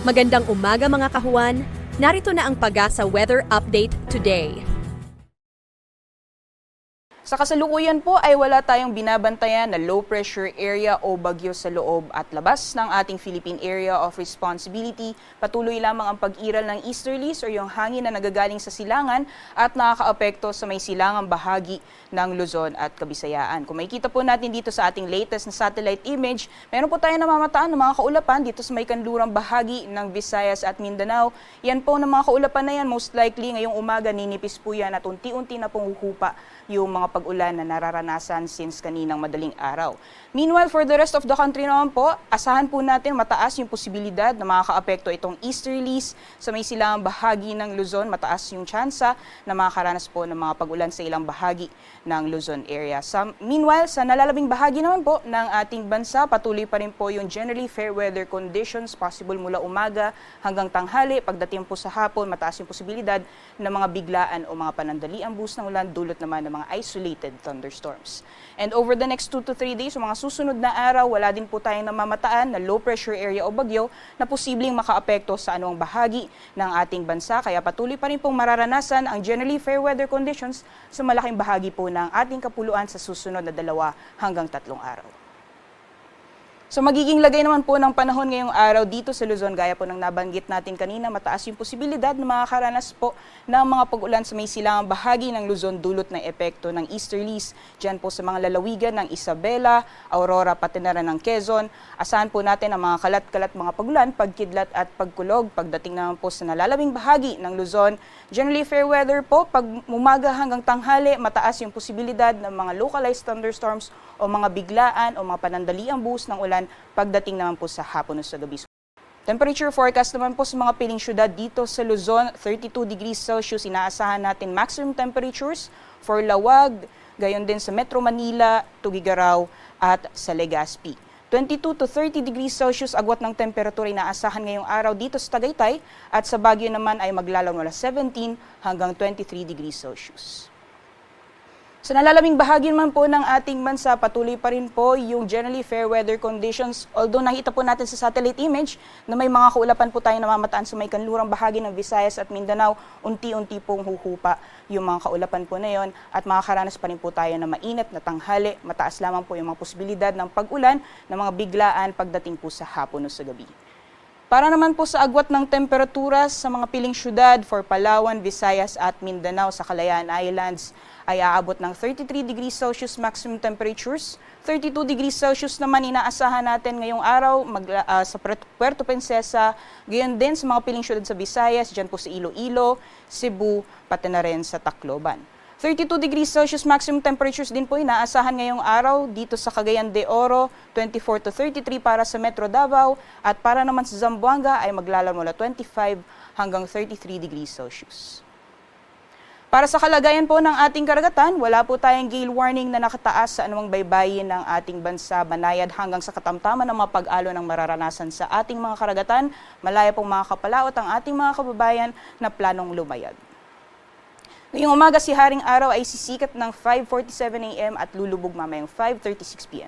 Magandang umaga mga kahuan, narito na ang Pag-asa Weather Update today. Sa kasalukuyan po ay wala tayong binabantayan na low pressure area o bagyo sa loob at labas ng ating Philippine Area of Responsibility. Patuloy lamang ang pag-iral ng easterlies o yung hangin na nagagaling sa silangan at nakakaapekto sa may silangang bahagi ng Luzon at Kabisayaan. Kung makikita po natin dito sa ating latest na satellite image, meron po tayong namamataan ng mga kaulapan dito sa may kanlurang bahagi ng Visayas at Mindanao. Yan po ng mga kaulapan na yan, most likely ngayong umaga ninipis po yan at unti-unti na pong huhupa yung mga pag-ulan na nararanasan since kaninang madaling araw. Meanwhile, for the rest of the country naman po, asahan po natin mataas yung posibilidad na makakaapekto itong easterlies sa may silangang bahagi ng Luzon. Mataas yung tsansa na makakaranas po ng mga pag-ulan sa ilang bahagi ng Luzon area. Meanwhile, sa nalalabing bahagi naman po ng ating bansa, patuloy pa rin po yung generally fair weather conditions, possible mula umaga hanggang tanghali. Pagdating po sa hapon, mataas yung posibilidad ng mga biglaan o mga panandaliang buhos ng ulan, dulot naman ng mga isolated thunderstorms. And over the next 2 to 3 days, mga susunod na araw, wala din po tayong namamataan na low pressure area o bagyo na posibleng makaapekto sa anumang bahagi ng ating bansa. Kaya patuloy pa rin pong mararanasan ang generally fair weather conditions sa malaking bahagi po ng ating kapuluan sa susunod na 2 hanggang 3 araw. So magiging lagay naman po ng panahon ngayong araw dito sa Luzon, gaya po ng nabanggit natin kanina, mataas yung posibilidad na makakaranas po ng mga pag-ulan sa may silangang bahagi ng Luzon dulot ng epekto ng easterlies. Diyan po sa mga lalawigan ng Isabela, Aurora, pati na rin ng Quezon. Asahan po natin ang mga kalat-kalat mga pag-ulan, pagkidlat at pagkulog. Pagdating naman po sa nalalabing bahagi ng Luzon, generally fair weather po, pag umaga hanggang tanghali, mataas yung posibilidad ng mga localized thunderstorms o mga biglaan o mga panandaliang buhos ng ulan pagdating naman po sa hapon o sa gabi. Temperature forecast naman po sa mga piling syudad dito sa Luzon, 32 degrees Celsius, inaasahan natin maximum temperatures for Lawag, gayon din sa Metro Manila, Tugigaraw at sa Legazpi. 22 to 30 degrees Celsius agwat ng temperatura inaasahan ngayong araw dito sa Tagaytay at sa Baguio naman ay maglalaro mula 17 hanggang 23 degrees Celsius. Sa nalalabing bahagi naman po ng ating bansa, patuloy pa rin po yung generally fair weather conditions. Although nakita po natin sa satellite image na may mga kaulapan po tayo namamataan sa may kanlurang bahagi ng Visayas at Mindanao, unti-unti pong huhupa yung mga kaulapan po na yon at makakaranas pa rin po tayo na mainit na tanghali. Mataas lamang po yung mga posibilidad ng pag-ulan ng mga biglaan pagdating po sa hapon o sa gabi. Para naman po sa agwat ng temperatura sa mga piling syudad for Palawan, Visayas at Mindanao sa Kalayaan Islands ay aabot ng 33 degrees Celsius maximum temperatures. 32 degrees Celsius naman inaasahan natin ngayong araw sa Puerto Princesa, gayon din sa mga piling syudad sa Visayas, dyan po sa Iloilo, Cebu, pati na rin sa Tacloban. 32 degrees Celsius maximum temperatures din po inaasahan ngayong araw dito sa Cagayan de Oro, 24 to 33 para sa Metro Davao at para naman sa Zamboanga ay maglalaro mula 25 hanggang 33 degrees Celsius. Para sa kalagayan po ng ating karagatan, wala po tayong gale warning na nakataas sa anumang baybayin ng ating bansa, banayad hanggang sa katamtaman ng mga pag-alo ng mararanasan sa ating mga karagatan. Malaya pong makakapalaot ang ating mga kababayan na planong lumayag. Ngayong umaga si Haring Araw ay sisikat ng 5:47 AM at lulubog mamayang 5:36 PM.